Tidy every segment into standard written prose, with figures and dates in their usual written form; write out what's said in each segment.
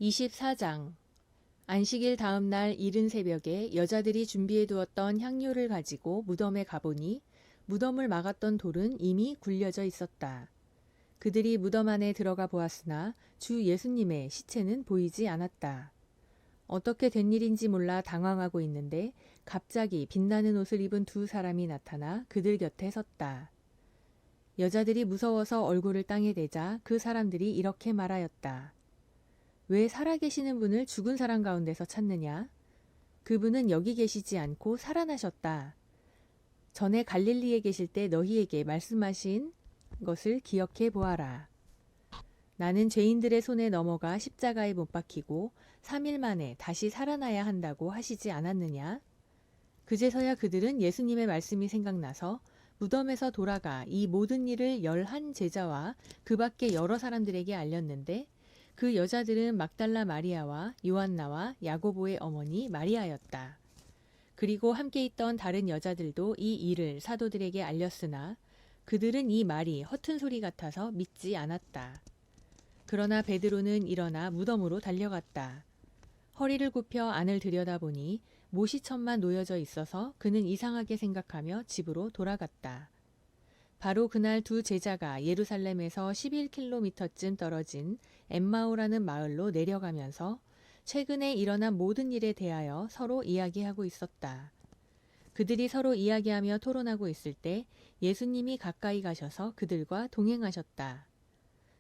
24장. 안식일 다음 날 이른 새벽에 여자들이 준비해 두었던 향료를 가지고 무덤에 가보니 무덤을 막았던 돌은 이미 굴려져 있었다. 그들이 무덤 안에 들어가 보았으나 주 예수님의 시체는 보이지 않았다. 어떻게 된 일인지 몰라 당황하고 있는데 갑자기 빛나는 옷을 입은 두 사람이 나타나 그들 곁에 섰다. 여자들이 무서워서 얼굴을 땅에 대자 그 사람들이 이렇게 말하였다. 왜 살아계시는 분을 죽은 사람 가운데서 찾느냐? 그분은 여기 계시지 않고 살아나셨다. 전에 갈릴리에 계실 때 너희에게 말씀하신 것을 기억해 보아라. 나는 죄인들의 손에 넘어가 십자가에 못 박히고 3일 만에 다시 살아나야 한다고 하시지 않았느냐? 그제서야 그들은 예수님의 말씀이 생각나서 무덤에서 돌아가 이 모든 일을 11 제자와 그 밖에 여러 사람들에게 알렸는데 그 여자들은 막달라 마리아와 요한나와 야고보의 어머니 마리아였다. 그리고 함께 있던 다른 여자들도 이 일을 사도들에게 알렸으나 그들은 이 말이 허튼 소리 같아서 믿지 않았다. 그러나 베드로는 일어나 무덤으로 달려갔다. 허리를 굽혀 안을 들여다보니 모시천만 놓여져 있어서 그는 이상하게 생각하며 집으로 돌아갔다. 바로 그날 두 제자가 예루살렘에서 11km쯤 떨어진 엠마오라는 마을로 내려가면서 최근에 일어난 모든 일에 대하여 서로 이야기하고 있었다. 그들이 서로 이야기하며 토론하고 있을 때 예수님이 가까이 가셔서 그들과 동행하셨다.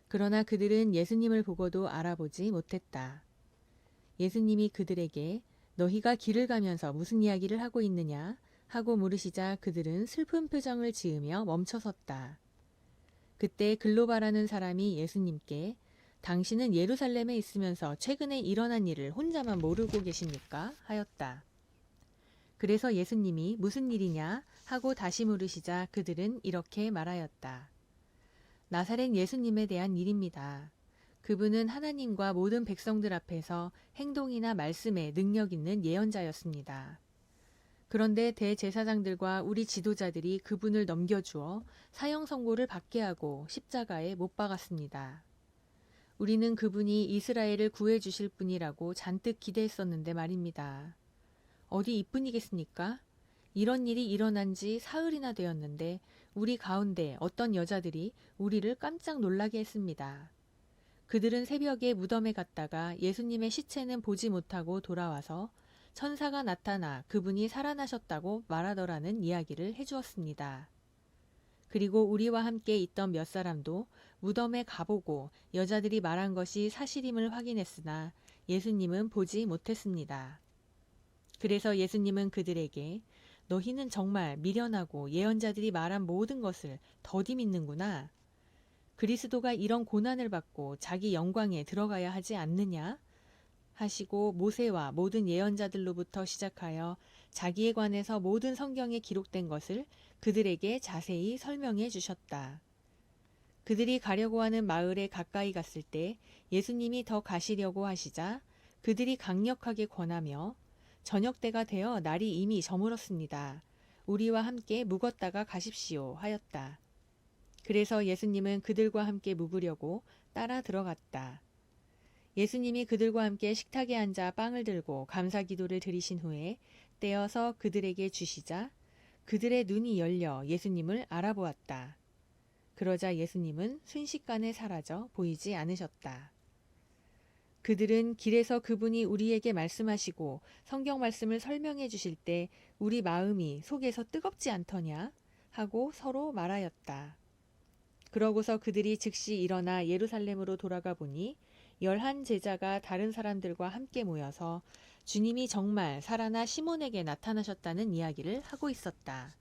그러나 그들은 예수님을 보고도 알아보지 못했다. 예수님이 그들에게 너희가 길을 가면서 무슨 이야기를 하고 있느냐 하고 물으시자 그들은 슬픈 표정을 지으며 멈춰섰다. 그때 글로바라는 사람이 예수님께 당신은 예루살렘에 있으면서 최근에 일어난 일을 혼자만 모르고 계십니까? 하였다. 그래서 예수님이 무슨 일이냐 하고 다시 물으시자 그들은 이렇게 말하였다. 나사렛 예수님에 대한 일입니다. 그분은 하나님과 모든 백성들 앞에서 행동이나 말씀에 능력 있는 예언자였습니다. 그런데 대제사장들과 우리 지도자들이 그분을 넘겨주어 사형 선고를 받게 하고 십자가에 못 박았습니다. 우리는 그분이 이스라엘을 구해주실 분이라고 잔뜩 기대했었는데 말입니다. 어디 이뿐이겠습니까? 이런 일이 일어난 지 사흘이나 되었는데 우리 가운데 어떤 여자들이 우리를 깜짝 놀라게 했습니다. 그들은 새벽에 무덤에 갔다가 예수님의 시체는 보지 못하고 돌아와서 천사가 나타나 그분이 살아나셨다고 말하더라는 이야기를 해주었습니다. 그리고 우리와 함께 있던 몇 사람도 무덤에 가보고 여자들이 말한 것이 사실임을 확인했으나 예수님은 보지 못했습니다. 그래서 예수님은 그들에게 너희는 정말 미련하고 예언자들이 말한 모든 것을 더디 믿는구나. 그리스도가 이런 고난을 받고 자기 영광에 들어가야 하지 않느냐? 하시고 모세와 모든 예언자들로부터 시작하여 자기에 관해서 모든 성경에 기록된 것을 그들에게 자세히 설명해 주셨다. 그들이 가려고 하는 마을에 가까이 갔을 때 예수님이 더 가시려고 하시자 그들이 강력하게 권하며 저녁 때가 되어 날이 이미 저물었습니다. 우리와 함께 묵었다가 가십시오 하였다. 그래서 예수님은 그들과 함께 묵으려고 따라 들어갔다. 예수님이 그들과 함께 식탁에 앉아 빵을 들고 감사 기도를 드리신 후에 떼어서 그들에게 주시자 그들의 눈이 열려 예수님을 알아보았다. 그러자 예수님은 순식간에 사라져 보이지 않으셨다. 그들은 길에서 그분이 우리에게 말씀하시고 성경 말씀을 설명해 주실 때 우리 마음이 속에서 뜨겁지 않더냐 하고 서로 말하였다. 그러고서 그들이 즉시 일어나 예루살렘으로 돌아가 보니 11 제자가 다른 사람들과 함께 모여서 주님이 정말 살아나 시몬에게 나타나셨다는 이야기를 하고 있었다.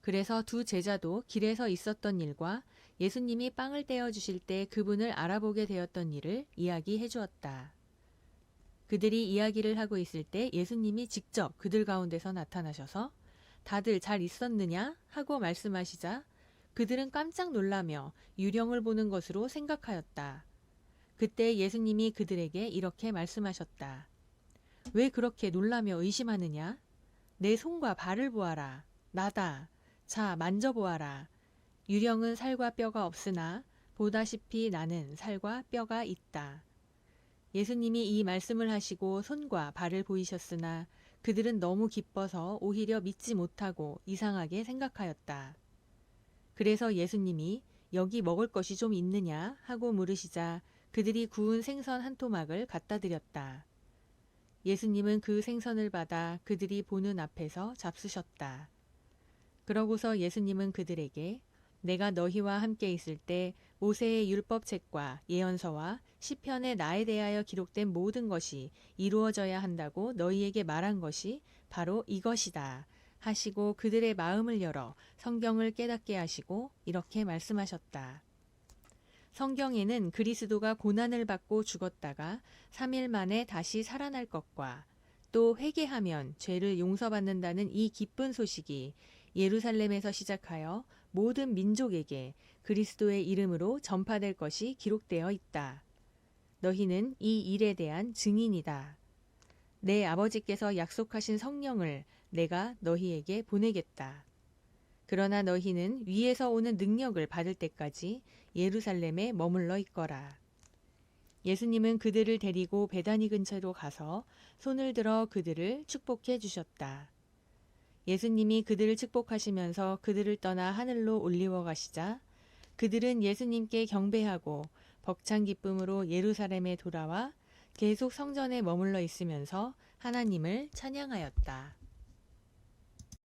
그래서 두 제자도 길에서 있었던 일과 예수님이 빵을 떼어 주실 때 그분을 알아보게 되었던 일을 이야기해 주었다. 그들이 이야기를 하고 있을 때 예수님이 직접 그들 가운데서 나타나셔서 다들 잘 있었느냐 하고 말씀하시자 그들은 깜짝 놀라며 유령을 보는 것으로 생각하였다. 그때 예수님이 그들에게 이렇게 말씀하셨다. 왜 그렇게 놀라며 의심하느냐? 내 손과 발을 보아라. 나다. 자, 만져보아라. 유령은 살과 뼈가 없으나 보다시피 나는 살과 뼈가 있다. 예수님이 이 말씀을 하시고 손과 발을 보이셨으나 그들은 너무 기뻐서 오히려 믿지 못하고 이상하게 생각하였다. 그래서 예수님이 여기 먹을 것이 좀 있느냐 하고 물으시자 그들이 구운 생선 한 토막을 갖다 드렸다. 예수님은 그 생선을 받아 그들이 보는 앞에서 잡수셨다. 그러고서 예수님은 그들에게 내가 너희와 함께 있을 때 모세의 율법책과 예언서와 시편에 나에 대하여 기록된 모든 것이 이루어져야 한다고 너희에게 말한 것이 바로 이것이다 하시고 그들의 마음을 열어 성경을 깨닫게 하시고 이렇게 말씀하셨다. 성경에는 그리스도가 고난을 받고 죽었다가 3일 만에 다시 살아날 것과 또 회개하면 죄를 용서받는다는 이 기쁜 소식이 예루살렘에서 시작하여 모든 민족에게 그리스도의 이름으로 전파될 것이 기록되어 있다. 너희는 이 일에 대한 증인이다. 내 아버지께서 약속하신 성령을 내가 너희에게 보내겠다. 그러나 너희는 위에서 오는 능력을 받을 때까지 예루살렘에 머물러 있거라. 예수님은 그들을 데리고 베다니 근처로 가서 손을 들어 그들을 축복해 주셨다. 예수님이 그들을 축복하시면서 그들을 떠나 하늘로 올리워 가시자 그들은 예수님께 경배하고 벅찬 기쁨으로 예루살렘에 돌아와 계속 성전에 머물러 있으면서 하나님을 찬양하였다.